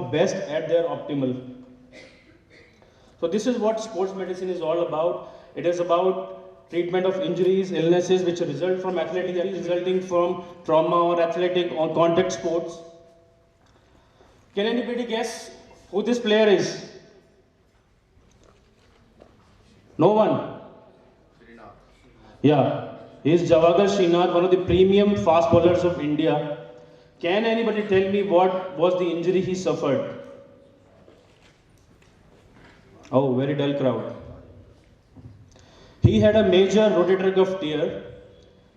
perform best at their optimal. So this is what sports medicine is all about. It is about treatment of injuries, illnesses which result from athletic resulting from trauma or athletic or contact sports. Can anybody guess who this player is? No one? Yeah, he is Javagar Srinath, one of the premium fast bowlers of India. Can anybody tell me what was the injury he suffered? Oh, very dull crowd. He had a major rotator cuff tear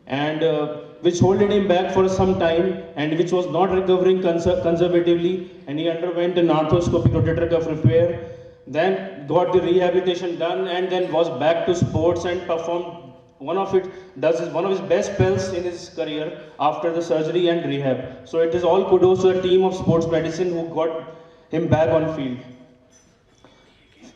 and which holded him back for some time and which was not recovering conservatively, and he underwent an arthroscopic rotator cuff repair, then got the rehabilitation done and then was back to sports and performed one of his best spells in his career after the surgery and rehab. So it is all kudos to a team of sports medicine who got him back on field.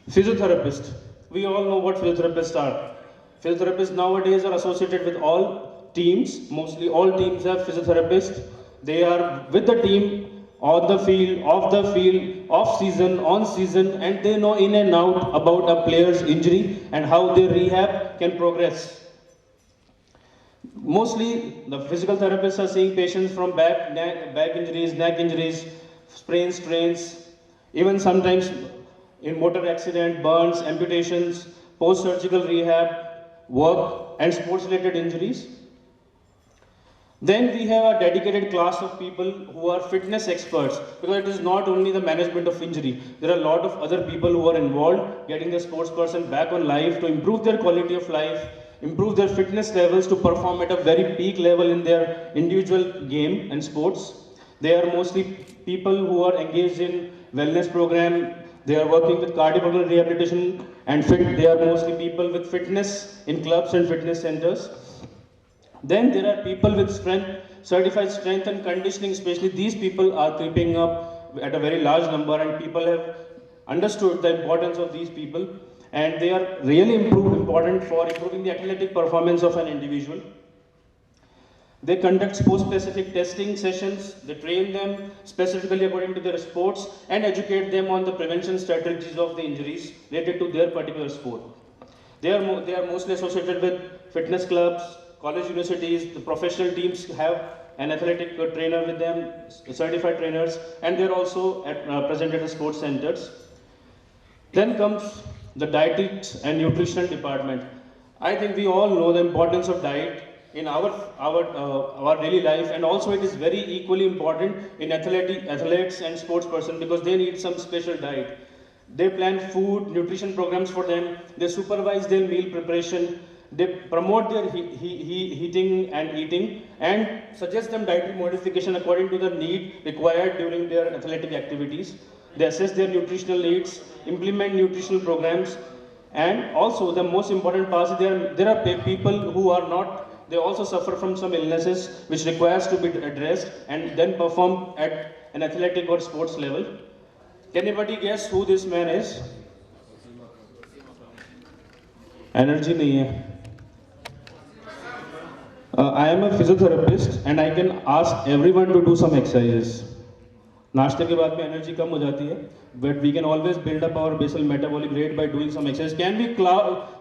Physiotherapist. We all know what physiotherapists are. Physiotherapists nowadays are associated with all teams. Mostly all teams have physiotherapists. They are with the team on the field, off the field, off season, on season, and they know in and out about a player's injury and how their rehab can progress. Mostly the physical therapists are seeing patients from back injuries, neck injuries, sprains, strains, even sometimes in motor accident, burns, amputations, post-surgical rehab, work and sports-related injuries. Then we have a dedicated class of people who are fitness experts, because it is not only the management of injury. There are a lot of other people who are involved getting the sports person back on life to improve their quality of life, improve their fitness levels to perform at a very peak level in their individual game and sports. They are mostly people who are engaged in wellness program. They are working with cardiovascular rehabilitation and they are mostly people with fitness in clubs and fitness centers. Then there are people with certified strength and conditioning, especially these people are creeping up at a very large number, and people have understood the importance of these people, and they are really important for improving the athletic performance of an individual. They conduct sport-specific testing sessions, they train them specifically according to their sports and educate them on the prevention strategies of the injuries related to their particular sport. They are mostly associated with fitness clubs, college universities. The professional teams have an athletic trainer with them, certified trainers, and they're also present at the sports centers. Then comes the dietetics and nutritional department. I think we all know the importance of diet in our daily life, and also it is very equally important in athletes and sports person, because they need some special diet. They plan food, nutrition programs for them, they supervise their meal preparation, they promote their heating and eating, and suggest them dietary modification according to the need required during their athletic activities. They assess their nutritional needs, implement nutritional programs, and also the most important part is there are people who are not, they also suffer from some illnesses which requires to be addressed and then perform at an athletic or sports level. Can anybody guess who this man is? Energy nahi hai. I am a physiotherapist and I can ask everyone to do some exercises. नाश्ते के बाद में energy कम हो जाती है, but we can always build up our basal metabolic rate by doing some exercise. Can we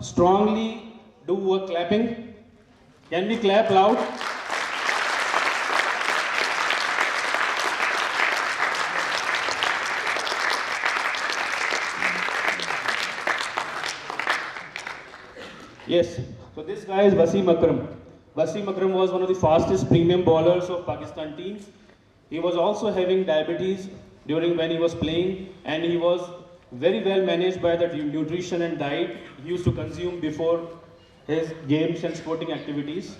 strongly do a clapping? Can we clap loud? Yes, so this guy is Wasim Akram. Wasim Akram was one of the fastest premium bowlers of Pakistan team. He was also having diabetes during when he was playing, and he was very well managed by the nutrition and diet he used to consume before his games and sporting activities.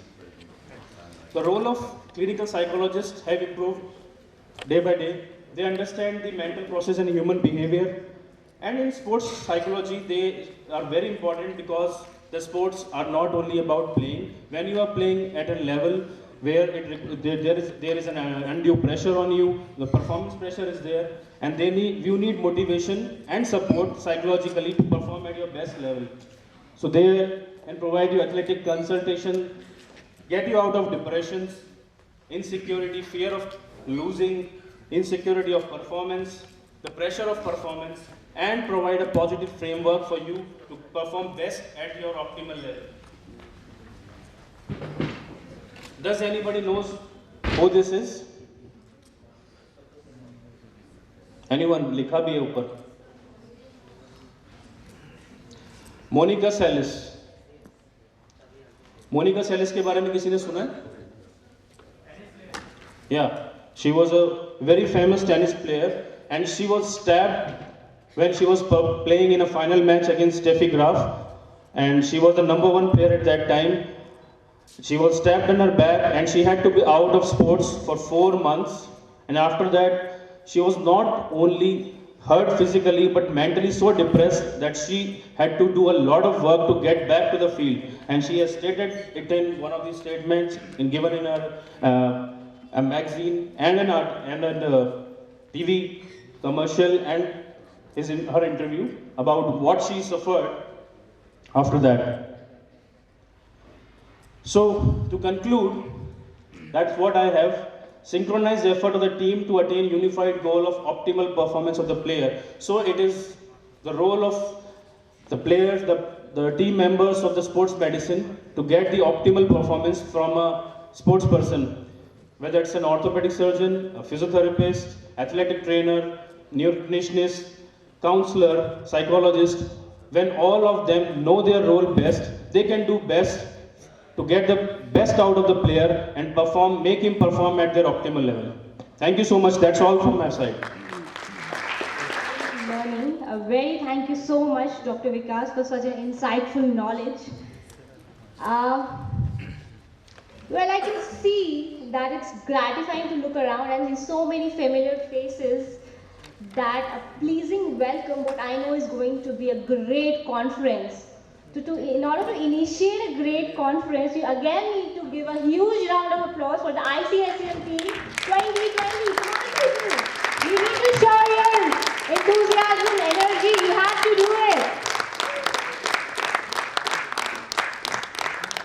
The role of clinical psychologists have improved day by day. They understand the mental process and human behavior. And in sports psychology, they are very important, because the sports are not only about playing. When you are playing at a level where there is an undue pressure on you, the performance pressure is there, and you need motivation and support psychologically to perform at your best level. So they can provide you athletic consultation, get you out of depressions, insecurity, fear of losing, insecurity of performance, the pressure of performance, and provide a positive framework for you to perform best at your optimal level. Does anybody knows who this is? Anyone? लिखा भी है ऊपर. मोनिका सेलिस. मोनिका सेलिस के बारे में किसी ने सुना है? Yeah, she was a very famous tennis player, and she was stabbed when she was playing in a final match against Steffi Graf, and she was the #1 player at that time. She was stabbed in her back, and she had to be out of sports for 4 months. And after that, she was not only hurt physically but mentally so depressed that she had to do a lot of work to get back to the field. And she has stated it in one of these statements given in her a magazine and an art and a TV commercial, and is in her interview about what she suffered after that. So to conclude, that's what I have. Synchronized effort of the team to attain unified goal of optimal performance of the player. So it is the role of the players, the team members of the sports medicine to get the optimal performance from a sports person. Whether it's an orthopedic surgeon, a physiotherapist, athletic trainer, nutritionist, counselor, psychologist, when all of them know their role best, they can do best to get the best out of the player and perform, make him perform at their optimal level. Thank you so much. That's all from my side. Learning. A very thank you so much, Dr. Vikas, for such an insightful knowledge. Well, I can see that it's gratifying to look around and see so many familiar faces. That a pleasing welcome, what I know is going to be a great conference. In order to initiate a great conference, you again need to give a huge round of applause for the ICSM team 2020. You need to show your enthusiasm, energy. You have to do it.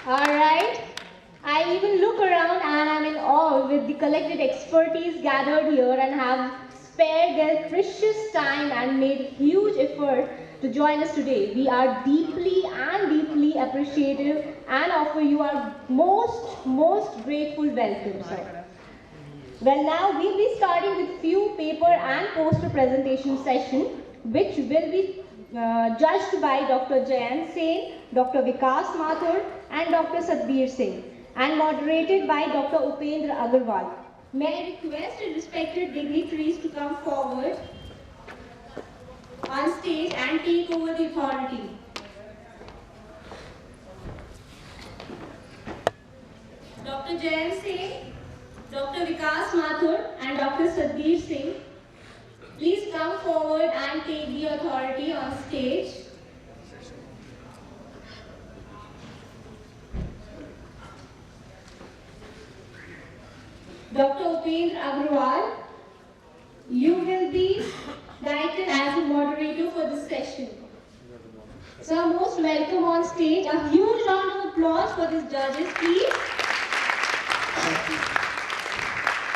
Alright. I even look around and I'm in awe with the collected expertise gathered here and have spared their precious time and made huge effort to join us today. We are deeply appreciative and offer you our most grateful welcome, sir. Well, now we'll be starting with few paper and poster presentation session, which will be judged by Dr. Jayant Sen, Dr. Vikas Mathur, and Dr. Satbir Singh, and moderated by Dr. Upendra Agarwal. May I request respected dignitaries to come forward on stage and take over the authority. Dr. Jayant Singh, Dr. Vikas Mathur, and Dr. Satbir Singh, please come forward and take the authority on stage. Dr. Upendra Agarwal, you will be directed as the moderator for this session. So, most welcome on stage. A huge round of applause for these judges, please.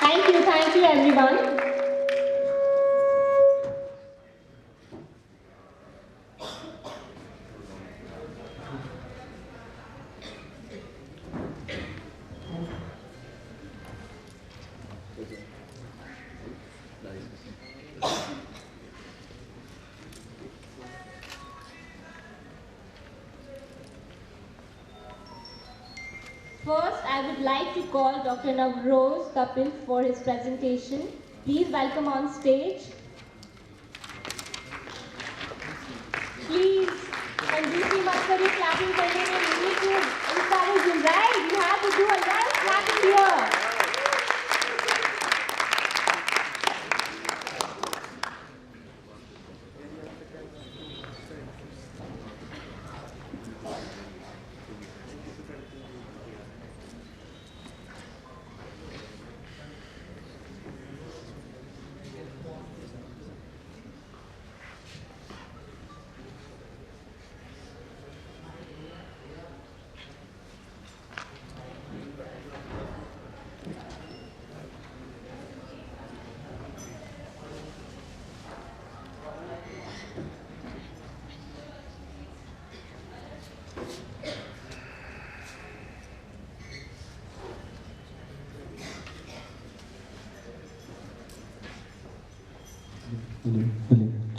Thank you everyone. First, I would like to call Dr. Navroz Kapil for his presentation. Please welcome on stage. Please, Sanjeev Matkari clapping करने में you need to encourage him, right? You have to do a lot of clapping here.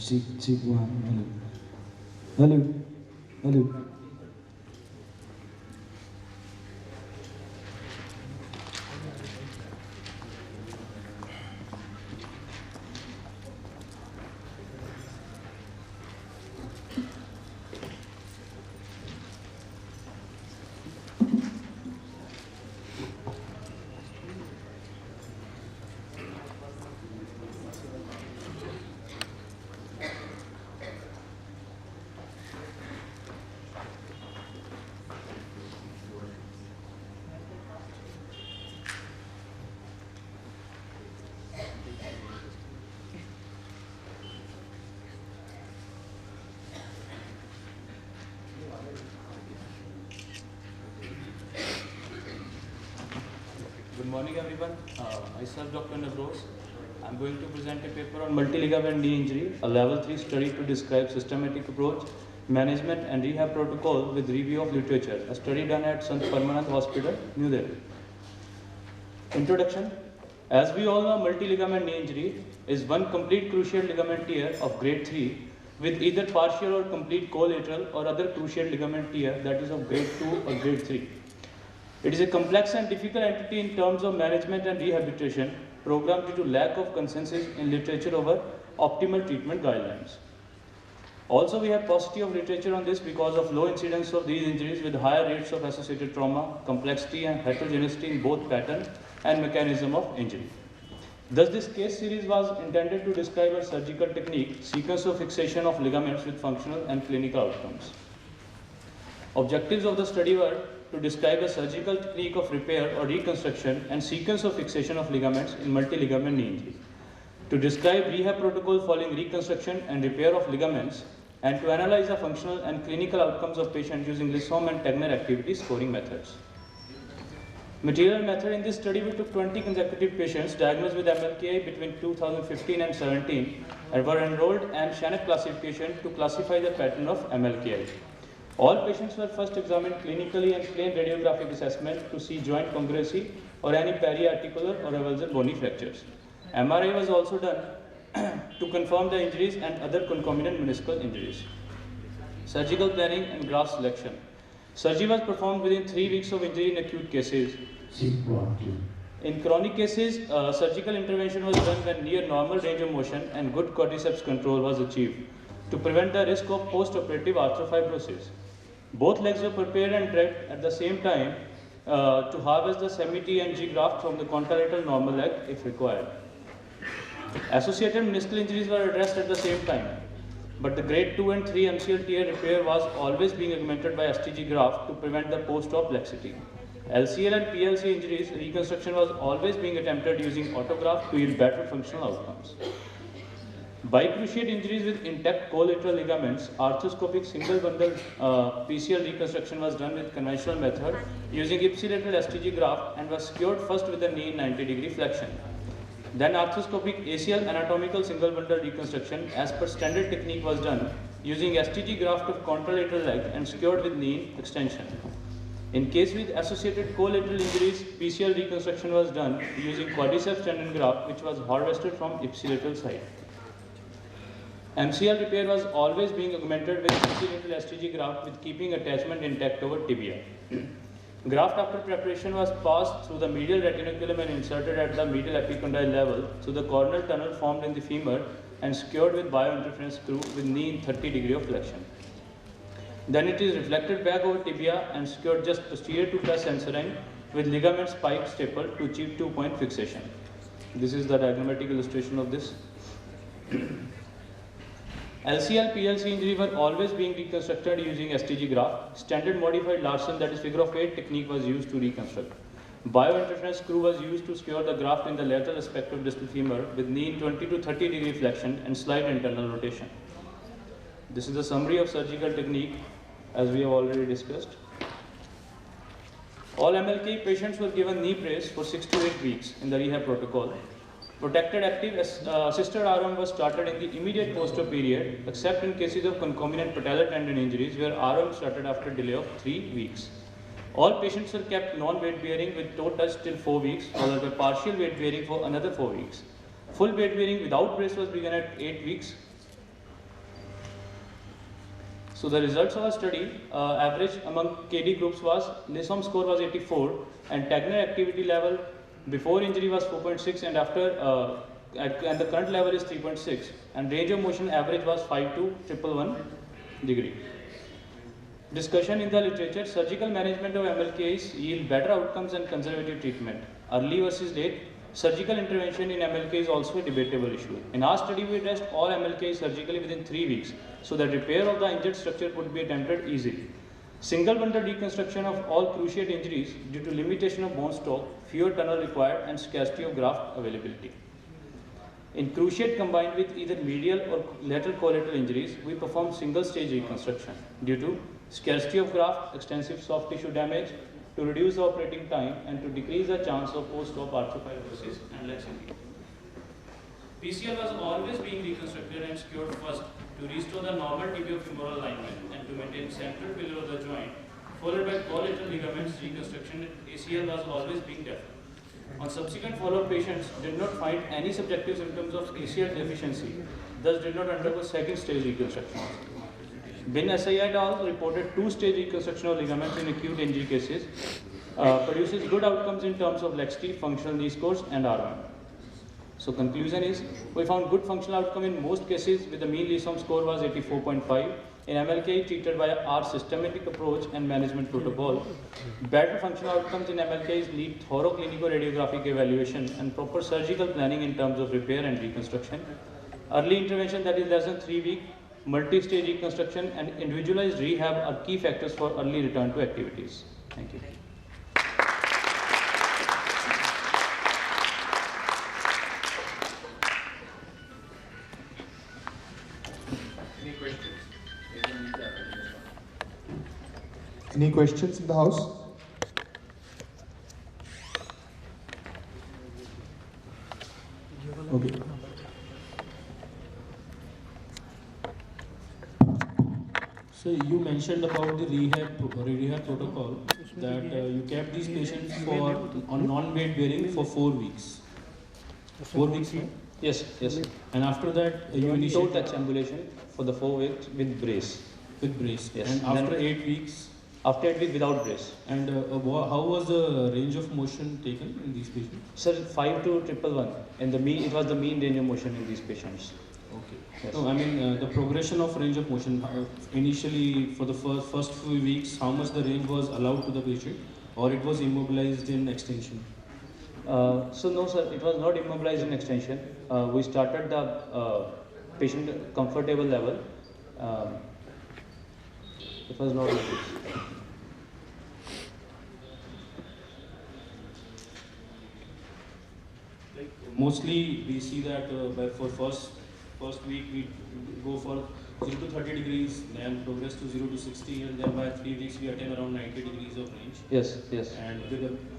check one. Hello. Hello. Good morning, everyone. Myself, Dr. Navroz. I'm going to present a paper on multi-ligament knee injury, a level 3 study to describe systematic approach, management and rehab protocol with review of literature, a study done at Sant Parmanand Hospital, New Delhi. Introduction. As we all know, multi-ligament knee injury is one complete cruciate ligament tear of grade 3 with either partial or complete collateral or other cruciate ligament tear that is of grade 2 or grade 3. It is a complex and difficult entity in terms of management and rehabilitation program due to lack of consensus in literature over optimal treatment guidelines. Also, we have paucity of literature on this because of low incidence of these injuries with higher rates of associated trauma, complexity and heterogeneity in both pattern and mechanism of injury. Thus, this case series was intended to describe a surgical technique, sequence of fixation of ligaments with functional and clinical outcomes. Objectives of the study were to describe a surgical technique of repair or reconstruction and sequence of fixation of ligaments in multi-ligament knee injury, to describe rehab protocol following reconstruction and repair of ligaments, and to analyze the functional and clinical outcomes of patients using Lissom and Tegner activity scoring methods. Material method. In this study, we took 20 consecutive patients diagnosed with MLKI between 2015 and 17 and were enrolled in Shannon classification to classify the pattern of MLKI. All patients were first examined clinically and plain radiographic assessment to see joint congruency or any periarticular or avulsar bony fractures. MRI was also done to confirm the injuries and other concomitant meniscal injuries. Surgical planning and graft selection. Surgery was performed within 3 weeks of injury in acute cases. In chronic cases, surgical intervention was done when near normal range of motion and good quadriceps control was achieved to prevent the risk of post-operative arthroplasty. Both legs were prepared and dragged at the same time to harvest the semi-T and G graft from the contralateral normal leg if required. Associated meniscal injuries were addressed at the same time, but the grade 2 and 3 MCL tear repair was always being augmented by STG graft to prevent the post-op laxity. LCL and PLC injuries, reconstruction was always being attempted using autograft to yield better functional outcomes. Bicruciate injuries with intact collateral ligaments, arthroscopic single bundle PCL reconstruction was done with conventional method using ipsilateral STG graft and was secured first with the knee 90-degree flexion. Then arthroscopic ACL anatomical single bundle reconstruction as per standard technique was done using STG graft of contralateral leg and secured with knee extension. In case with associated collateral injuries, PCL reconstruction was done using quadriceps tendon graft which was harvested from ipsilateral side. MCL repair was always being augmented with ipsilateral STG graft with keeping attachment intact over tibia. Graft after preparation was passed through the medial retinaculum and inserted at the medial epicondyle level through the corneal tunnel formed in the femur and secured with biointerference screw with knee in 30-degree of flexion. Then it is reflected back over tibia and secured just posterior to plus sensorine with ligament spike staple to achieve 2-point fixation. This is the diagrammatic illustration of this. LCL, PLC injury were always being reconstructed using STG graft. Standard modified Larson, that is figure of 8 technique was used to reconstruct. Biointerference screw was used to secure the graft in the lateral aspect of distal femur with knee in 20 to 30-degree flexion and slight internal rotation. This is the summary of surgical technique as we have already discussed. All MLK patients were given knee brace for 6 to 8 weeks in the rehab protocol. Protected active assisted RM was started in the immediate post-op period, except in cases of concomitant patellar tendon injuries where RM started after delay of 3 weeks. All patients were kept non-weight bearing with toe touch till 4 weeks, followed by partial weight bearing for another 4 weeks. Full weight bearing without brace was begun at 8 weeks. So the results of our study, average among KD groups was, Lissom score was 84 and Tegner activity level before injury was 4.6 and after, and the current level is 3.6 and range of motion average was 5 to 111 degree. Discussion in the literature, surgical management of MLKs yield better outcomes and conservative treatment. Early versus late, surgical intervention in MLK is also a debatable issue. In our study, we addressed all MLKs surgically within 3 weeks, so that repair of the injured structure could be attempted easily. Single bundle reconstruction of all cruciate injuries due to limitation of bone stock, fewer tunnel required, and scarcity of graft availability. In cruciate combined with either medial or lateral collateral injuries, we perform single stage reconstruction due to scarcity of graft, extensive soft tissue damage, to reduce the operating time and to decrease the chance of post-op arthroplasty and laxity. PCL was always being reconstructed and secured first to restore the normal tibiofemoral alignment and to maintain central pillar of the joint, followed by collateral ligaments reconstruction. ACL was always being deferred. On subsequent follow-up, patients did not find any subjective symptoms of ACL deficiency, thus did not undergo second stage reconstruction. Bin SI et al. Reported 2-stage reconstruction of ligaments in acute injury cases, produces good outcomes in terms of laxity, functional knee scores, and R1. So conclusion is, we found good functional outcome in most cases with the mean Lissom score was 84.5. In MLK treated by our systematic approach and management protocol. Better functional outcomes in MLKs need thorough clinical radiographic evaluation and proper surgical planning in terms of repair and reconstruction. Early intervention, that is less than 3 weeks, multi-stage reconstruction and individualized rehab are key factors for early return to activities. Thank you. Any questions in the house? Okay. So you mentioned about the rehab protocol that you kept these patients for on non-weight bearing for 4 weeks. 4 weeks, no? Yes, yes. And after that you Toe initiated touch ambulation for the 4 weeks with brace. with brace. Yes. And Then- after 8 weeks. After 8 weeks without brace. And how was the range of motion taken in these patients? Sir, 5 to 111. And the mean, it was the mean range of motion in these patients. Okay. Yes. No, I mean the progression of range of motion. Initially, for the first few weeks, how much the range was allowed to the patient, or it was immobilized in extension? So no, sir, it was not immobilized in extension. We started the patient comfortable level. It was not like this. Mostly, we see that for first week we go for 0 to 30 degrees, then progress to 0 to 60, and then by 3 weeks we attain around 90 degrees of range. Yes, yes. And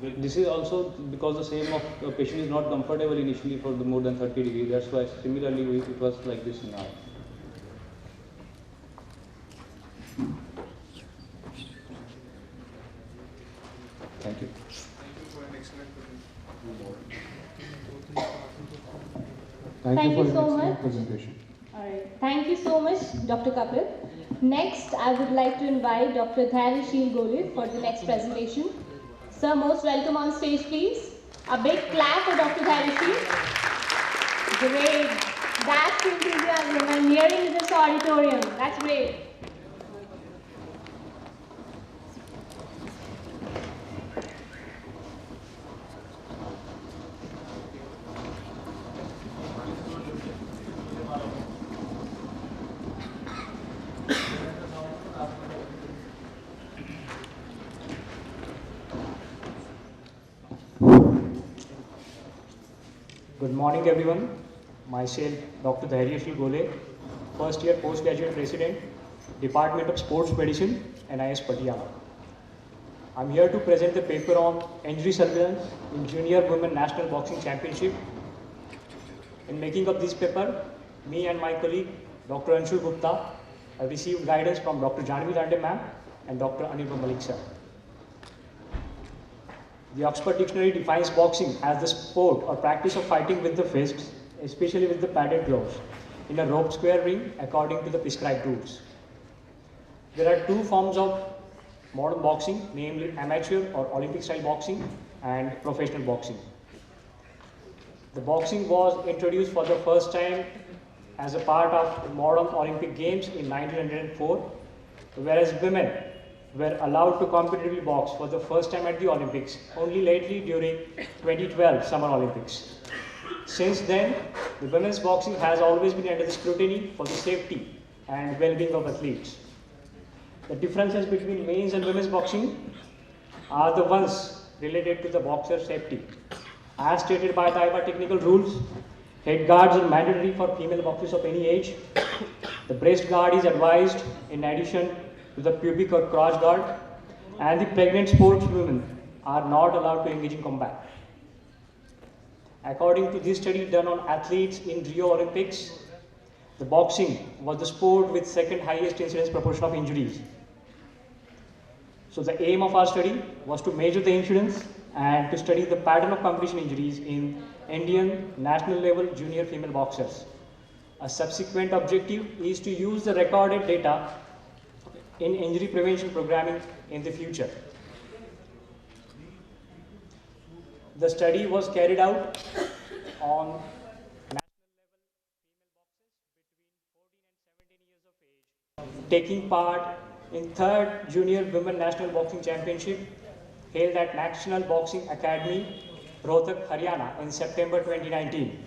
with This is also because the same of patient is not comfortable initially for the more than 30 degrees. That's why similarly it was like this now. Thank you. Thank Thank you for you an so excellent much. presentation. Alright, thank you so much, Dr. Kapil. Next, I would like to invite Dr. Dhairashil Gole for the next presentation. Sir, most welcome on stage, please. A big clap for Dr. Dhairashil. Great. That's the enthusiasm I'm hearing in this auditorium. That's great. Good morning, everyone. Myself, Dr. Dhairashil Gole, first year postgraduate resident, Department of Sports Medicine, NIS Patiala. I'm here to present the paper on injury surveillance in Junior Women National Boxing Championship. In making up this paper, me and my colleague, Dr. Anshul Gupta, have received guidance from Dr. Janvi Dande ma'am and Dr. Anirban Malik sir. The Oxford Dictionary defines boxing as the sport or practice of fighting with the fists, especially with the padded gloves, in a roped square ring according to the prescribed rules. There are two forms of modern boxing, namely amateur or Olympic style boxing and professional boxing. The boxing was introduced for the first time as a part of modern Olympic Games in 1904, whereas women were allowed to competitively box for the first time at the Olympics only lately during 2012 Summer Olympics. Since then, the women's boxing has always been under the scrutiny for the safety and well-being of athletes. The differences between men's and women's boxing are the ones related to the boxer's safety. As stated by the IBA technical rules, head guards are mandatory for female boxers of any age. The breast guard is advised in addition to the pubic or crotch guard, and the pregnant sportswomen are not allowed to engage in combat. According to this study done on athletes in Rio Olympics, the boxing was the sport with second highest incidence proportion of injuries. So the aim of our study was to measure the incidence and to study the pattern of competition injuries in Indian national level junior female boxers. A subsequent objective is to use the recorded data in injury prevention programming in the future. The study was carried out on national level female boxers between 14 and 17 years of age, taking part in 3rd Junior Women National Boxing Championship held at National Boxing Academy, Rohtak, Haryana in September 2019.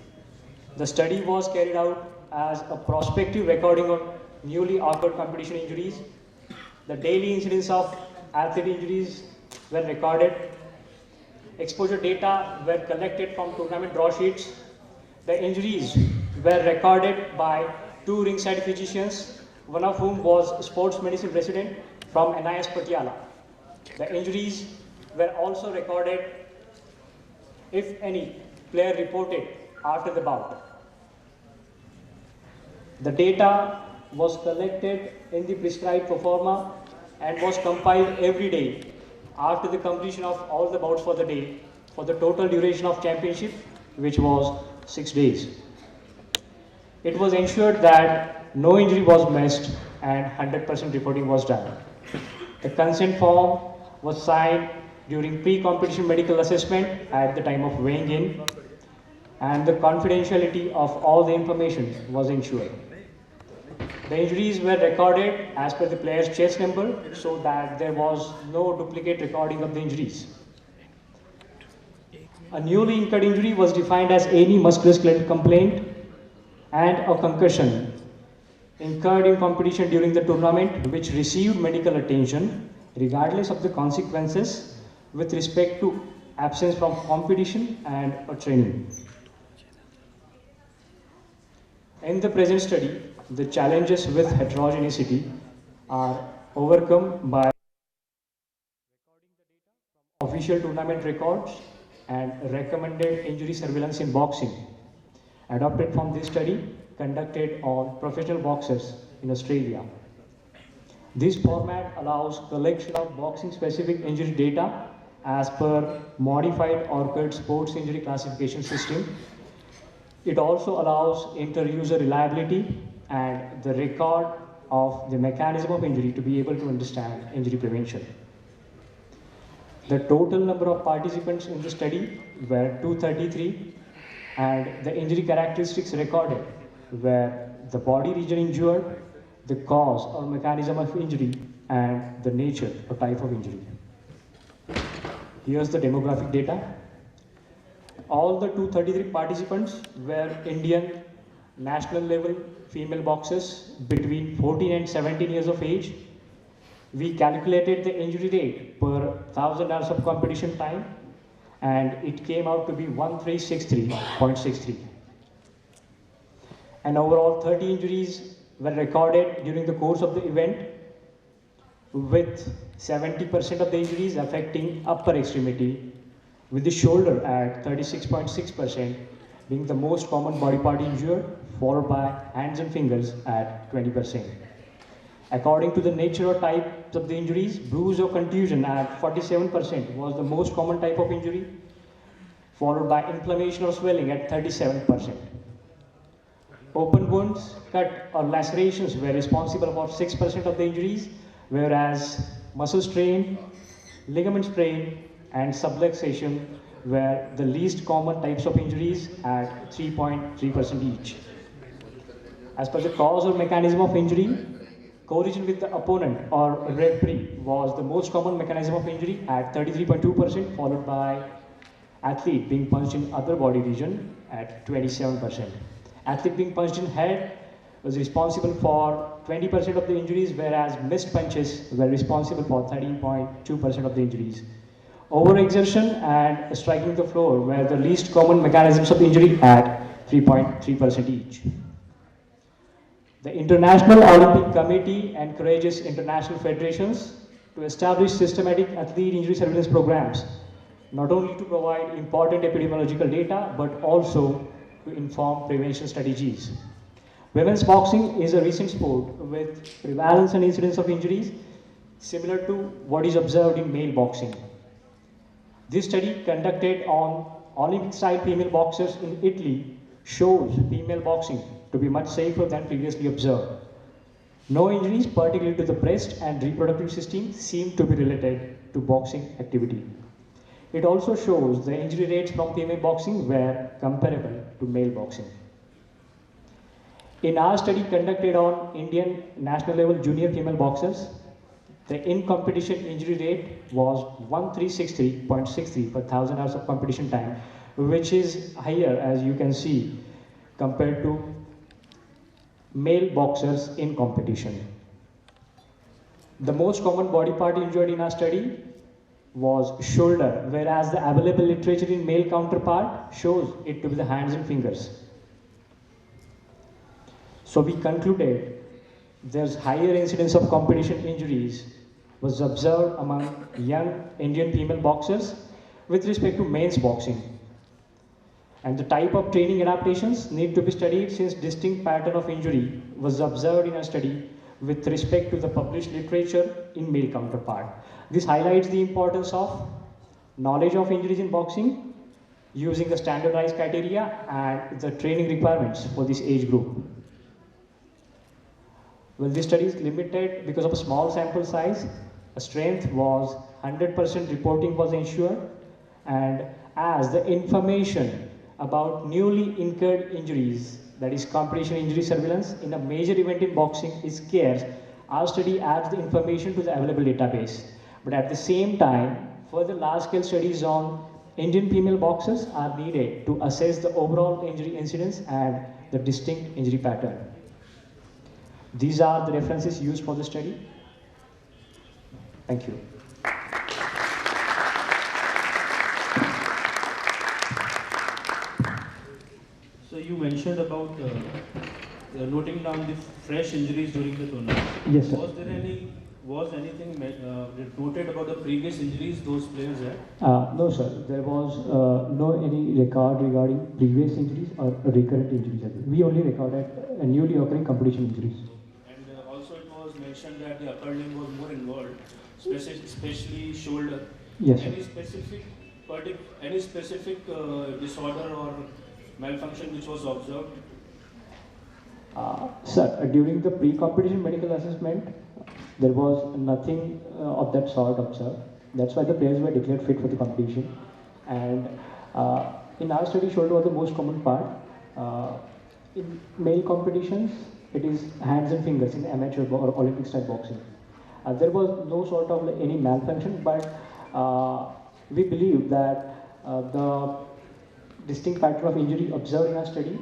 The study was carried out as a prospective recording of newly occurred competition injuries. The daily incidence of athlete injuries were recorded. Exposure data were collected from tournament draw sheets. The injuries were recorded by 2 ringside physicians, one of whom was a sports medicine resident from NIS Patiala. The injuries were also recorded if any player reported after the bout. The data was collected in the prescribed proforma and was compiled every day after the completion of all the bouts for the day for the total duration of championship, which was 6 days. It was ensured that no injury was missed and 100% reporting was done. The consent form was signed during pre-competition medical assessment at the time of weighing in, and the confidentiality of all the information was ensured. The injuries were recorded as per the player's chest number so that there was no duplicate recording of the injuries. A newly incurred injury was defined as any musculoskeletal complaint and a concussion incurred in competition during the tournament which received medical attention regardless of the consequences with respect to absence from competition and or training. In the present study, the challenges with heterogeneity are overcome by recording the data from official tournament records and recommended injury surveillance in boxing, adopted from this study conducted on professional boxers in Australia. This format allows collection of boxing specific injury data as per modified Orchid sports injury classification system. It also allows inter-user reliability and the record of the mechanism of injury to be able to understand injury prevention. The total number of participants in the study were 233, and the injury characteristics recorded were the body region injured, the cause or mechanism of injury, and the nature or type of injury. Here's the demographic data. All the 233 participants were Indian national level female boxers between 14 and 17 years of age. We calculated the injury rate per 1000 hours of competition time, and it came out to be 1363.63. And overall 30 injuries were recorded during the course of the event, with 70% of the injuries affecting upper extremity, with the shoulder at 36.6% being the most common body part injured, followed by hands and fingers at 20%. According to the nature or types of the injuries, bruise or contusion at 47% was the most common type of injury, followed by inflammation or swelling at 37%. Open wounds, cut or lacerations were responsible for 6% of the injuries, whereas muscle strain, ligament strain, and subluxation were the least common types of injuries at 3.3% each. As per the cause or mechanism of injury, collision with the opponent or referee was the most common mechanism of injury at 33.2%, followed by athlete being punched in other body region at 27%. Athlete being punched in head was responsible for 20% of the injuries, whereas missed punches were responsible for 13.2% of the injuries. Overexertion and striking the floor were the least common mechanisms of injury at 3.3% each. The International Olympic Committee encourages international federations to establish systematic athlete injury surveillance programs, not only to provide important epidemiological data, but also to inform prevention strategies. Women's boxing is a recent sport with prevalence and incidence of injuries similar to what is observed in male boxing. This study conducted on Olympic-style female boxers in Italy shows female boxing to be much safer than previously observed. No injuries, particularly to the breast and reproductive system, seem to be related to boxing activity. It also shows the injury rates from female boxing were comparable to male boxing. In our study conducted on Indian national level junior female boxers, the in-competition injury rate was 1363.63 per 1,000 hours of competition time, which is higher, as you can see, compared to male boxers in competition. The most common body part injured in our study was shoulder, whereas the available literature in male counterpart shows it to be the hands and fingers. So we concluded there's higher incidence of competition injuries was observed among young Indian female boxers with respect to men's boxing. And the type of training adaptations need to be studied, since distinct pattern of injury was observed in a study with respect to the published literature in male counterpart. This highlights the importance of knowledge of injuries in boxing, using the standardized criteria and the training requirements for this age group. Well, this study is limited because of a small sample size. A strength was 100% reporting was ensured, and as the information about newly incurred injuries, that is competition injury surveillance in a major event in boxing, is scarce, our study adds the information to the available database. But at the same time, further large-scale studies on Indian female boxers are needed to assess the overall injury incidence and the distinct injury pattern. These are the references used for the study. Thank you. So you mentioned about noting down the fresh injuries during the tournament. Yes, sir. Was anything noted about the previous injuries those players had? No, sir. There was no any record regarding previous injuries or recurrent injuries. We only recorded newly occurring competition injuries. And also it was mentioned that the upper limb was more involved, especially shoulder. Yes, Any specific disorder or malfunction which was observed? Sir, during the pre-competition medical assessment, there was nothing of that sort observed. That's why the players were declared fit for the competition. And in our study, shoulder was the most common part. In male competitions, it is hands and fingers in amateur or Olympic style boxing. There was no sort of any malfunction, but we believe that the distinct pattern of injury observed in our study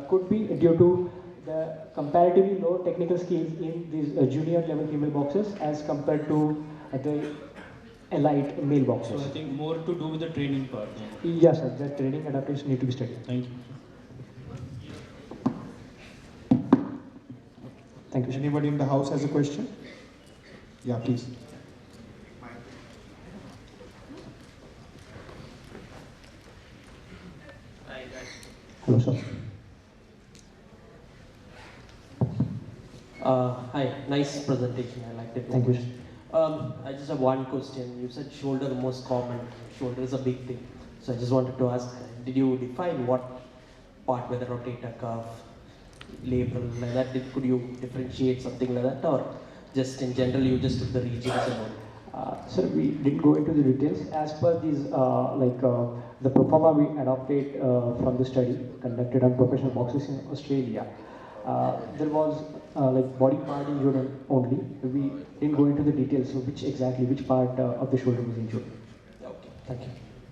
could be due to the comparatively low technical skills in these junior level female boxers as compared to the elite male boxers. So I think more to do with the training part. Then. Yes, sir. The training adaptation need to be studied. Thank you. Thank you, sir. Anybody in the house has a question? Yeah, please. Hello, sir. Hi, nice presentation. I liked it. Thank you. I just have one question. You said shoulder the most common. Shoulder is a big thing. So I just wanted to ask, did you define what part, whether rotator cuff, labral, like that? Could you differentiate something like that? Or Just in general, you just took the regions and all. Sir, we didn't go into the details. As per these, the performer we adopted from the study conducted on professional boxers in Australia, there was body part injury only. We didn't go into the details of which part of the shoulder was injured. Okay. Thank you.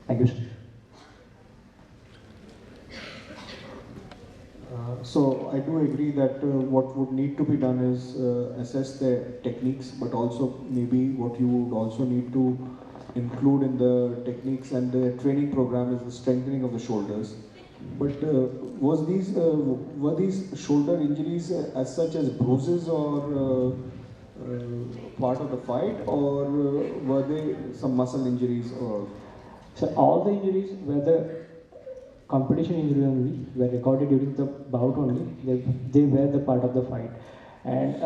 Thank you, sir. So I do agree that what would need to be done is assess the techniques, but also maybe what you would also need to include in the techniques and the training program is the strengthening of the shoulders. But were these shoulder injuries as such as bruises or part of the fight, or were they some muscle injuries or? So all the injuries, whether competition injury only, were recorded during the bout only. They were the part of the fight. And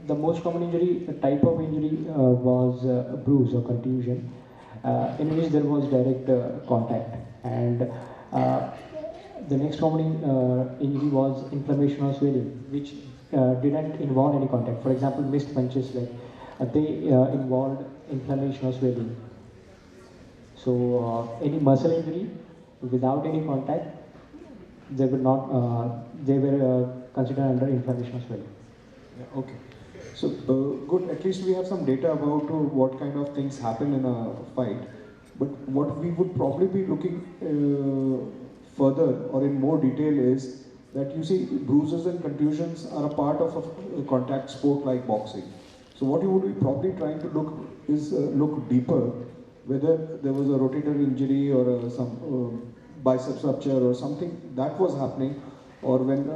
the most common injury, the type of injury was a bruise or contusion, in which there was direct contact. And the next common injury was inflammation or swelling, which didn't involve any contact. For example, missed punches, they involved inflammation or swelling. So any muscle injury without any contact, they were not. They were considered under inflammation as well. Yeah, okay. So good. At least we have some data about what kind of things happen in a fight. But what we would probably be looking further or in more detail is that you see bruises and contusions are a part of a contact sport like boxing. So what you would be probably trying to look is look deeper, whether there was a rotator injury or some bicep rupture or something that was happening, or when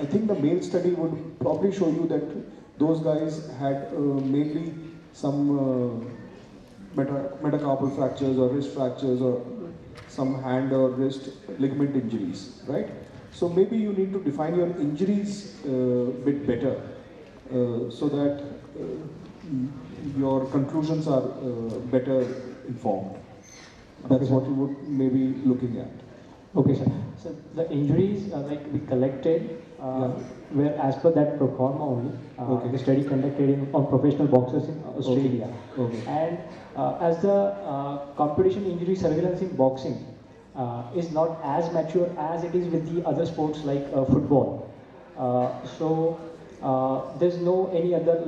I think the male study would probably show you that those guys had mainly some metacarpal fractures or wrist fractures or some hand or wrist ligament injuries, right? So maybe you need to define your injuries a bit better so that your conclusions are better informed. That's what you would maybe looking at. Okay, sir. So the injuries we collected were as per that performer only. Okay. The study conducted on professional boxers in Australia. Okay. And as the competition injury surveillance in boxing is not as mature as it is with the other sports like football. So there's no any other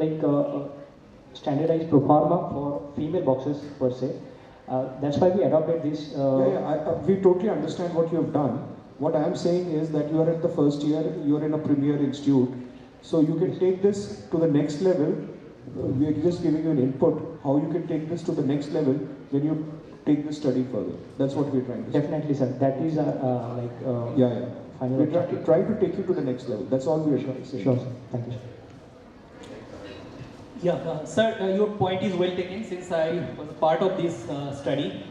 standardized performer for female boxers per se. That's why we adopted this. We totally understand what you have done. What I am saying is that you are at the first year, you are in a premier institute, so you can take this to the next level. We are just giving you an input how you can take this to the next level when you take the study further. That's what we are trying to say. Definitely, sir. That is final. We're trying to take you to the next level. That's all we are trying to say. Sure, sir. Thank you, sir. Yeah, sir, your point is well taken since I was a part of this study,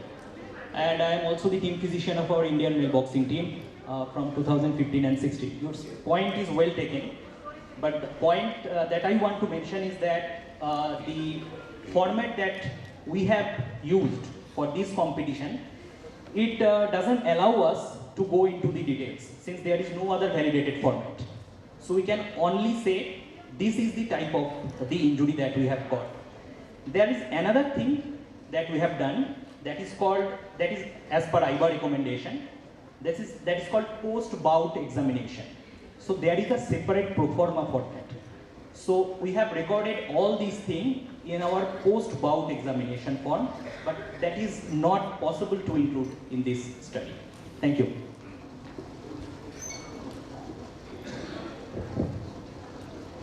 and I am also the team physician of our Indian male boxing team from 2015 and 16. Your point is well taken, but the point that I want to mention is that the format that we have used for this competition, it doesn't allow us to go into the details since there is no other validated format. So we can only say this is the type of the injury that we have got. There is another thing that we have done that is as per IBA recommendation. That is called post-bout examination. So there is a separate pro forma for that. So we have recorded all these things in our post-bout examination form, but that is not possible to include in this study. Thank you.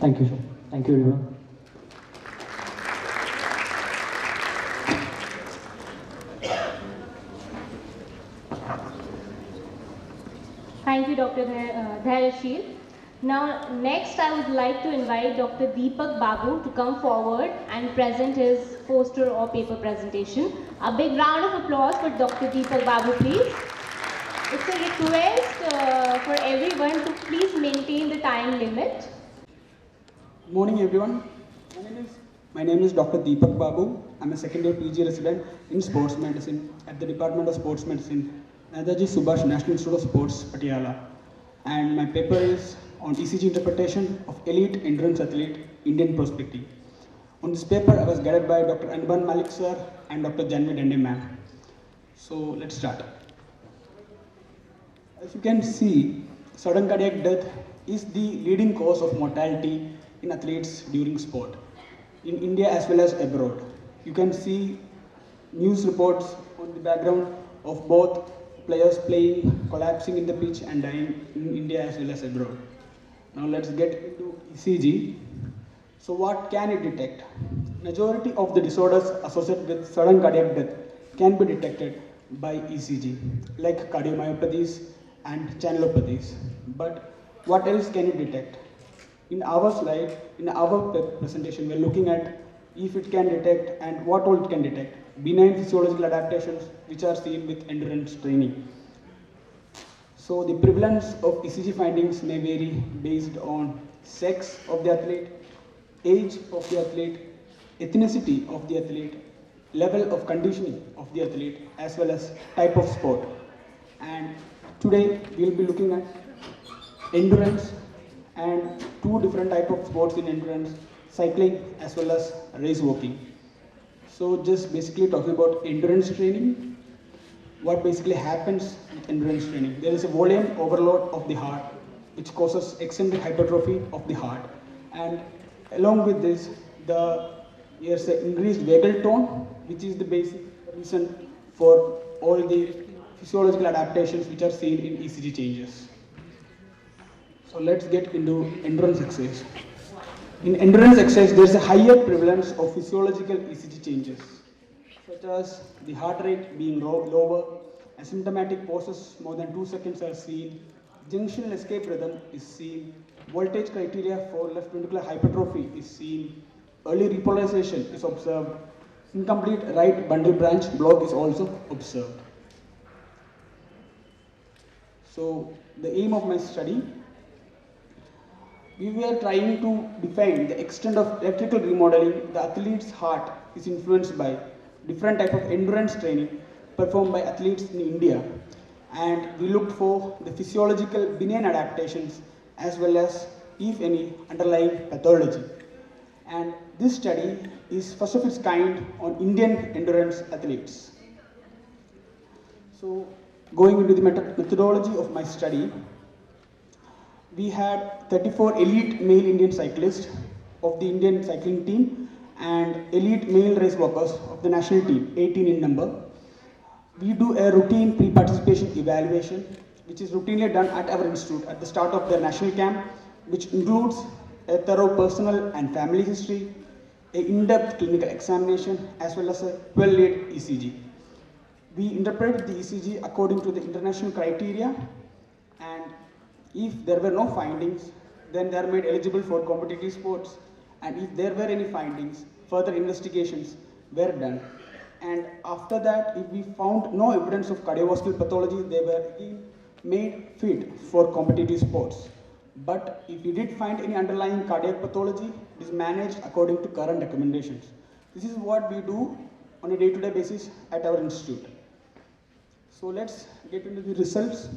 Thank you, sir. Thank you, everyone. Thank you, Dr. Dhairashil. Now, next I would like to invite Dr. Deepak Babu to come forward and present his poster or paper presentation. A big round of applause for Dr. Deepak Babu, please. It's a request for everyone to please maintain the time limit. Morning, everyone. My name is Dr. Deepak Babu. I'm a second year PG resident in sports medicine at the Department of Sports Medicine, Netaji Subhash National Institute of Sports, Patiala. And my paper is on ECG interpretation of elite endurance athlete, Indian perspective. On this paper, I was guided by Dr. Anban Malik sir and Dr. Janvi Dende ma'am. So let's start. As you can see, sudden cardiac death is the leading cause of mortality in athletes during sport, in India as well as abroad. You can see news reports on the background of both players playing, collapsing in the pitch and dying in India as well as abroad. Now let's get into ECG. So what can it detect? Majority of the disorders associated with sudden cardiac death can be detected by ECG, like cardiomyopathies and channelopathies. But what else can it detect? In our slide, in our presentation, we are looking at if it can detect and what all it can detect. Benign physiological adaptations which are seen with endurance training. So the prevalence of ECG findings may vary based on sex of the athlete, age of the athlete, ethnicity of the athlete, level of conditioning of the athlete, as well as type of sport. And today we will be looking at endurance and two different types of sports in endurance, cycling as well as race walking. So just basically talking about endurance training, what basically happens with endurance training. There is a volume overload of the heart which causes eccentric hypertrophy of the heart, and along with this there's an increased vagal tone, which is the basic reason for all the physiological adaptations which are seen in ECG changes. So let's get into endurance exercise. In endurance exercise, there is a higher prevalence of physiological ECG changes, such as the heart rate being lower, asymptomatic pauses more than 2 seconds are seen, junctional escape rhythm is seen, voltage criteria for left ventricular hypertrophy is seen, early repolarization is observed, incomplete right bundle branch block is also observed. So the aim of my study, we were trying to define the extent of electrical remodeling the athlete's heart is influenced by different type of endurance training performed by athletes in India, and we looked for the physiological benign adaptations as well as if any underlying pathology. And this study is first of its kind on Indian endurance athletes. So going into the methodology of my study, we had 34 elite male Indian cyclists of the Indian cycling team and elite male race walkers of the national team, 18 in number. We do a routine pre-participation evaluation, which is routinely done at our institute at the start of the national camp, which includes a thorough personal and family history, an in-depth clinical examination, as well as a well-laid ECG. We interpret the ECG according to the international criteria, and if there were no findings, then they are made eligible for competitive sports, and if there were any findings, further investigations were done. And after that, if we found no evidence of cardiovascular pathology, they were again made fit for competitive sports. But if we did find any underlying cardiac pathology, it is managed according to current recommendations. This is what we do on a day-to-day basis at our institute. So let's get into the results.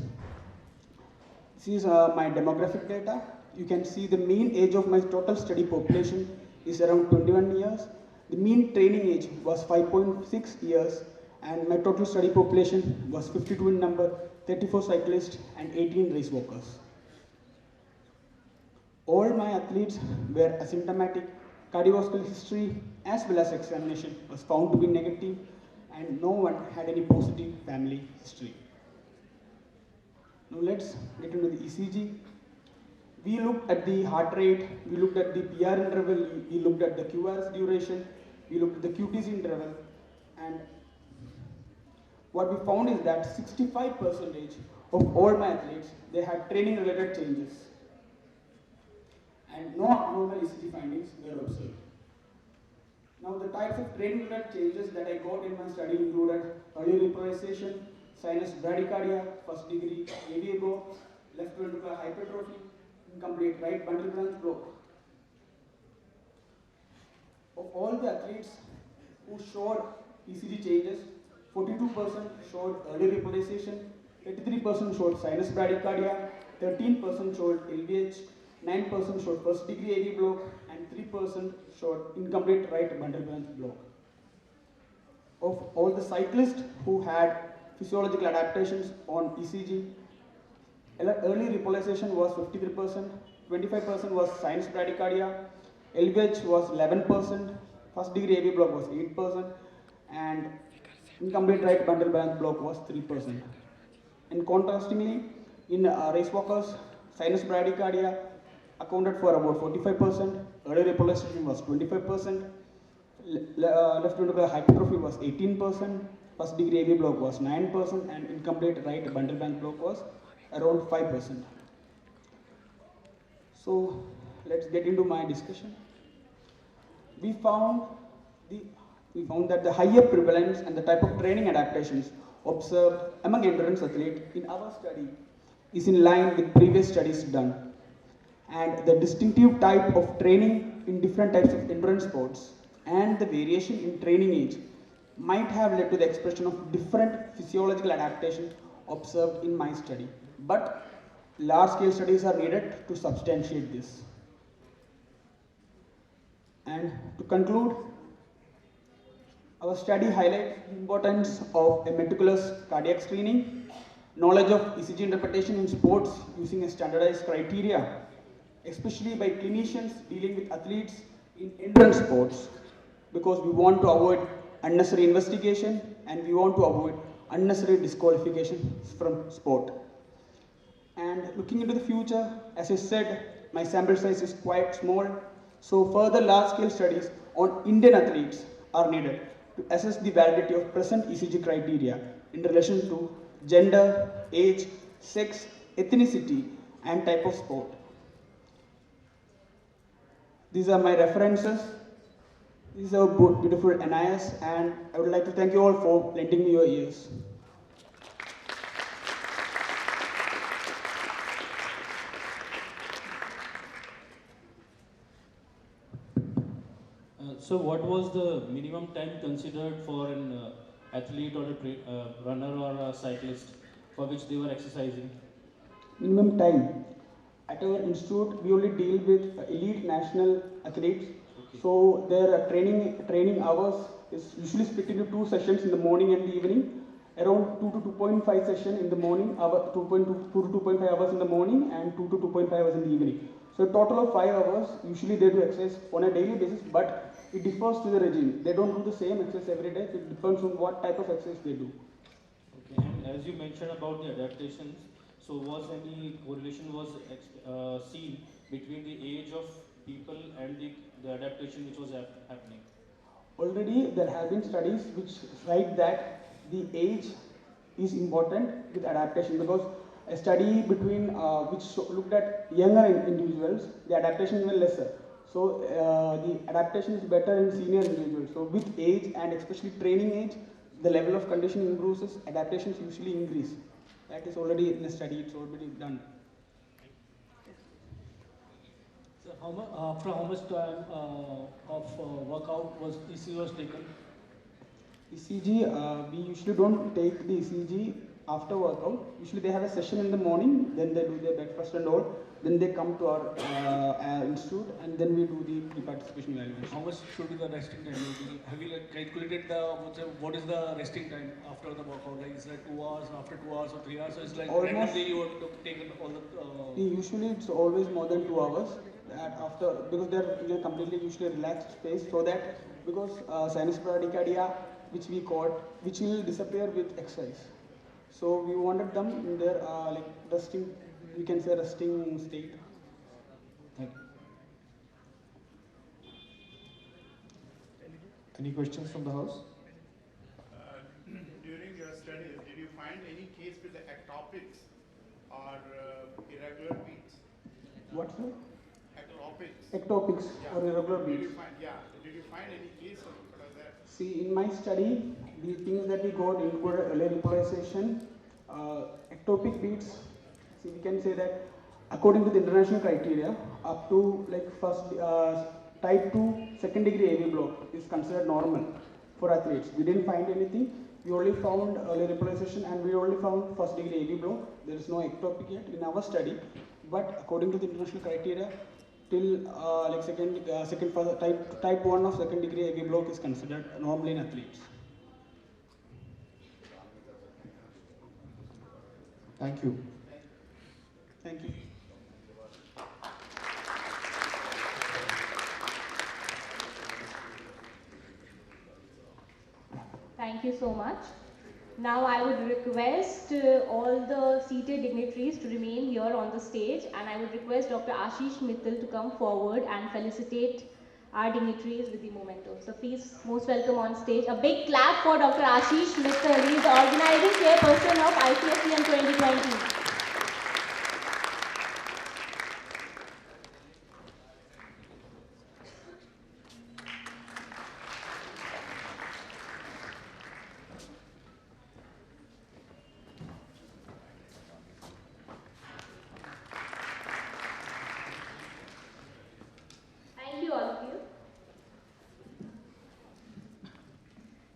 This is my demographic data. You can see the mean age of my total study population is around 21 years. The mean training age was 5.6 years, and my total study population was 52 in number, 34 cyclists and 18 race walkers. All my athletes were asymptomatic. Cardiovascular history as well as examination was found to be negative, and no one had any positive family history. Now let's get into the ECG. We looked at the heart rate, we looked at the PR interval, we looked at the QRS duration, we looked at the QTC interval, and what we found is that 65% of all my athletes, they had training related changes, and no abnormal ECG findings were observed. Now the types of training related changes that I got in my study included early repolarization, sinus bradycardia, first degree AVA block, left ventricular hypertrophy, incomplete right bundle branch block. Of all the athletes who showed ECG changes, 42% showed early repolarization, 33% showed sinus bradycardia, 13% showed LVH, 9% showed first degree AV block, and 3% showed incomplete right bundle branch block. Of all the cyclists who had physiological adaptations on ECG, early repolarization was 53%, 25% was sinus bradycardia, LVH was 11%, first degree AV block was 8%, and incomplete right bundle branch block was 3%. And contrastingly, in race walkers, sinus bradycardia accounted for about 45%, early repolarization was 25%, left ventricular hypertrophy was 18%, first degree AV block was 9%, and incomplete right bundle branch block was around 5%. So let's get into my discussion. We found that the higher prevalence and the type of training adaptations observed among endurance athletes in our study is in line with previous studies done. And the distinctive type of training in different types of endurance sports and the variation in training age might have led to the expression of different physiological adaptations observed in my study. But large-scale studies are needed to substantiate this. And to conclude, our study highlights the importance of a meticulous cardiac screening, knowledge of ECG interpretation in sports using a standardized criteria, especially by clinicians dealing with athletes in endurance sports, because we want to avoid unnecessary investigation and we want to avoid unnecessary disqualification from sport. And looking into the future, as I said, my sample size is quite small, so further large-scale studies on Indian athletes are needed to assess the validity of present ECG criteria in relation to gender, age, sex, ethnicity, and type of sport. These are my references. This is our beautiful NIS, and I would like to thank you all for lending me your ears. So what was the minimum time considered for an athlete or a runner or a cyclist for which they were exercising? Minimum time. At our institute, we only deal with elite national athletes. Okay. So their training hours is usually split into 2 sessions in the morning and the evening. Around 2 to 2.5 session in the morning, 2 to 2.5 hours in the morning, and 2 to 2.5 hours in the evening. So a total of 5 hours. Usually they do exercise on a daily basis, but it differs to the regime. They don't do the same exercise every day. It depends on what type of exercise they do. Okay, and as you mentioned about the adaptations, so was any correlation seen between the age of people and the adaptation which was happening? Already there have been studies which write that the age is important with adaptation, because a study between which looked at younger individuals, the adaptation was lesser. So the adaptation is better in senior individuals. So with age and especially training age, the level of conditioning improves, adaptations usually increase. That is already in a study, it's already done. So after how much time of workout was ECG was taken? ECG, we usually don't take the ECG after workout. Usually they have a session in the morning, then they do their breakfast and all, then they come to our institute, and then we do the participation evaluation. How much should be the resting time? Have you calculated what is the resting time after the workout? Like is it 2 hours, after 2 hours or 3 hours? So it's like Almost, randomly you have to take all the. Usually it's always more than 2 hours. That after, because they're in a completely usually relaxed space, so that because sinus bradycardia, which we caught, which will disappear with exercise. So we wanted them in their like resting, we can say resting state. Thank you. Any questions from the house? During your studies, did you find any case with the ectopics or irregular beats? What, sir? Ectopics. Ectopics or irregular beats. Did you find any case of that? See, in my study, the things that we got included early repolarization, ectopic beats. See, we can say that according to the international criteria, up to like first type 2 second degree AV block is considered normal for athletes. We didn't find anything. we only found early repolarization and we only found first degree AV block. There is no ectopic yet in our study, but according to the international criteria, till like type 1 of second degree AV block is considered normal in athletes. Thank you. Thank you. Thank you so much. Now I would request all the seated dignitaries to remain here on the stage, and I would request Dr. Ashish Mittal to come forward and felicitate our dignitaries with the memento. So please, most welcome on stage. A big clap for Dr. Ashish Mittal. He is the organizing chairperson of ICSCM 2020. Thank you, all of you.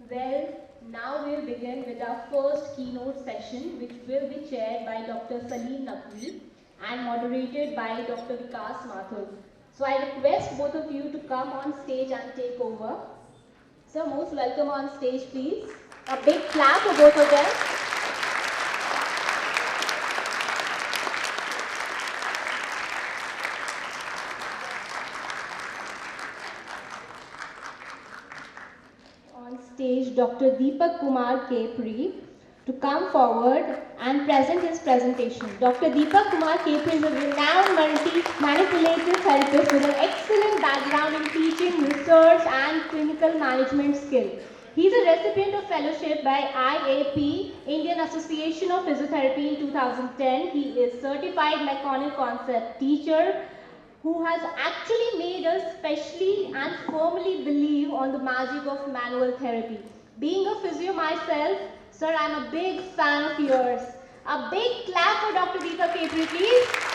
Well, now we'll begin with our first keynote session, which will be chaired by Dr. Salim Naqvi and moderated by Dr. Vikas Mathur. So I request both of you to come on stage and take over. So most welcome on stage, please. A big clap for both of them. On stage, Dr. Deepak Kumar Kepri to come forward and present his presentation. Dr. Deepak Kumar Kepri is a renowned multi-manipulative therapist with an excellent background in teaching, research and clinical management skill. He is a recipient of fellowship by IAP, Indian Association of Physiotherapy in 2010. He is certified McConnell concept teacher, who has actually made us specially and firmly believe on the magic of manual therapy. Being a physio myself, sir, I'm a big fan of yours. A big clap for Dr. Deepak Kepri, please.